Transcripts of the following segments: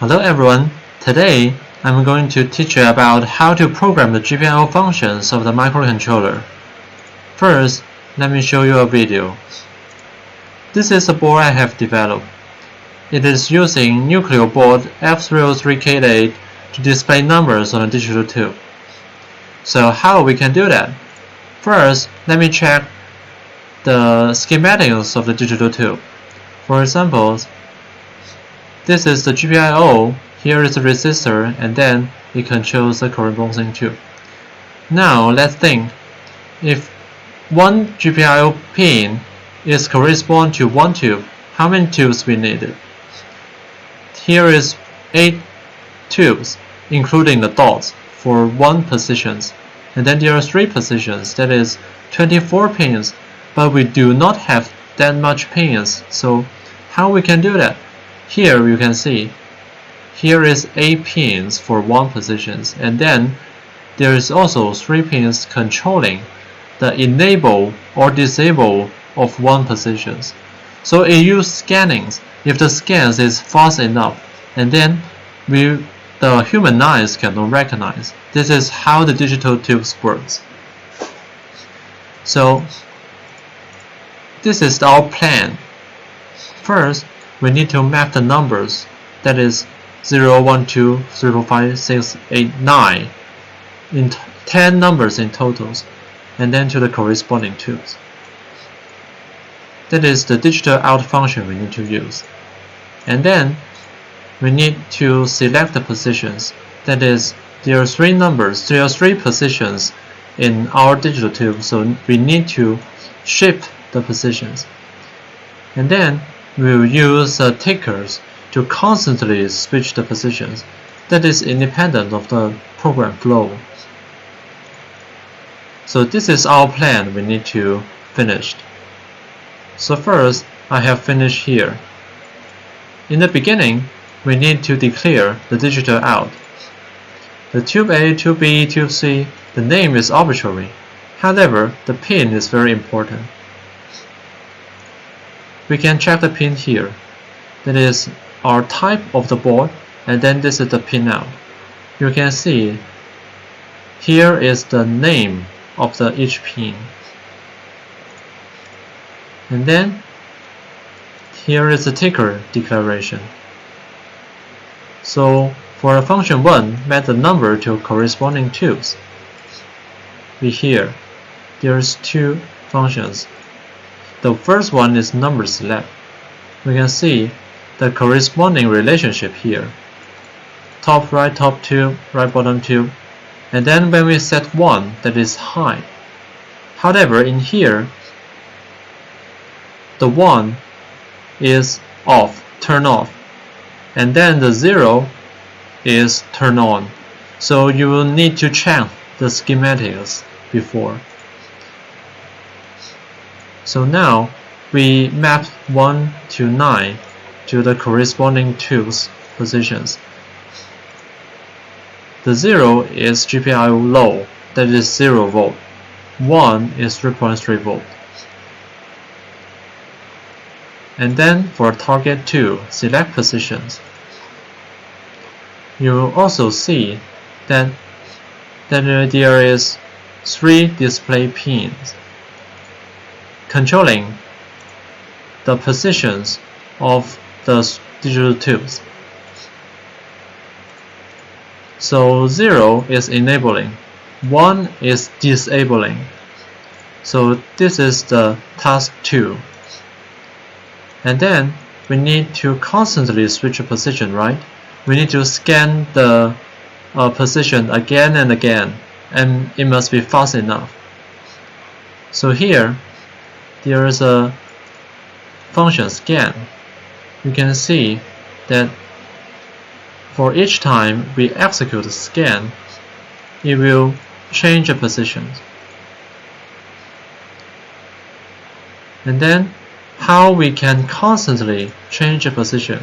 Hello everyone, today I'm going to teach you about how to program the GPIO functions of the microcontroller. First, let me show you a video. This is the board I have developed. It is using Nucleo board F303K8 to display numbers on a digital tube. So how we can do that? First, let me check the schematics of the digital tube. For example, this is the GPIO, here is the resistor, and then it controls the corresponding tube. Now let's think, if one GPIO pin is correspond to one tube, how many tubes we needed? Here is 8 tubes, including the dots, for 1 positions. And then there are 3 positions, that is 24 pins, but we do not have that much pins, so how we can do that? Here you can see, here is 8 pins for 1 position, and then there is also 3 pins controlling the enable or disable of 1 position. So it uses scannings. If the scans is fast enough, and then the human eyes cannot recognize. This is how the digital tubes works. So this is our plan. First, we need to map the numbers, that is 0, 1, 2, 3, 4, 5, 6, 8, 9, in 10 numbers in totals, and then to the corresponding tubes. That is the digital out function we need to use. And then we need to select the positions, that is there are 3 positions in our digital tube, so we need to shift the positions. And then we will use tickers to constantly switch the positions. That is independent of the program flow. So this is our plan we need to finish. So first, I have finished here. In the beginning, we need to declare the digital out. The tube A, tube B, tube C, the name is arbitrary. However, the pin is very important. We can check the pin here. That is our type of the board, and then this is the pin out. You can see here is the name of each pin. And then here is the ticker declaration. So for function 1, map the number to corresponding tubes. Here, there's 2 functions. The first one is number select. We can see the corresponding relationship here. Top right top tube, right bottom tube. And then when we set 1, that is high. However, in here, the 1 is off, turn off. And then the 0 is turn on. So you will need to check the schematics before. So now we map 1 to 9 to the corresponding tubes positions. The 0 is GPIO low, that is 0 volt. 1 is 3.3 volt. And then for target 2, select positions. You will also see that there is 3 display pins controlling the positions of the digital tubes. So 0 is enabling, 1 is disabling. So this is the task 2. And then we need to constantly switch a position, right? We need to scan the position again and again, and it must be fast enough. So here, there is a function scan. You can see that for each time we execute the scan, it will change the position. And then how we can constantly change the position.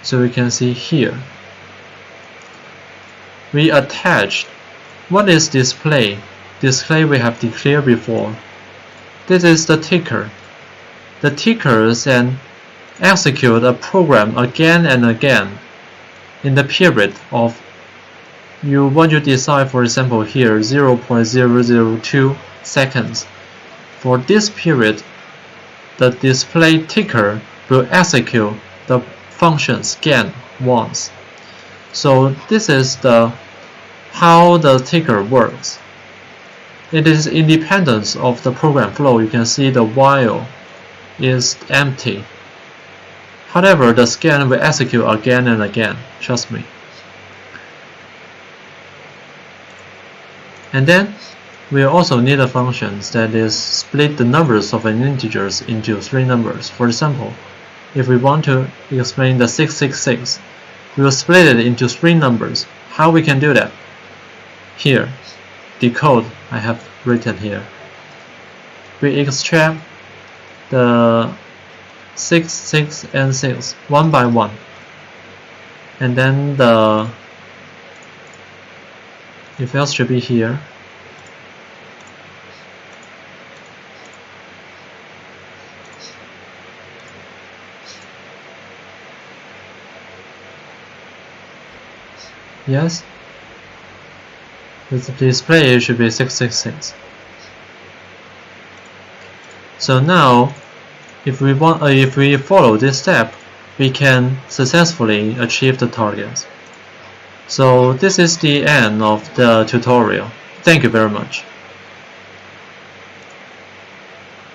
So we can see here. We attached what is display. Display we have declared before. This is the ticker. The tickers and execute a program again and again in the period of what you decide, for example here 0.002 seconds. For this period, the display ticker will execute the function scan once. So this is how the ticker works. It is independent of the program flow. You can see the while is empty. However, the scan will execute again and again, trust me. And then we also need a function that is split the numbers of an integers into 3 numbers. For example, if we want to explain the 666, we will split it into 3 numbers. How we can do that? Here, the code I have written here. We extract the 6, 6, and 6 one by one, and then if else should be here. Yes, the display should be 666. So now, if we follow this step, we can successfully achieve the targets. So this is the end of the tutorial. Thank you very much.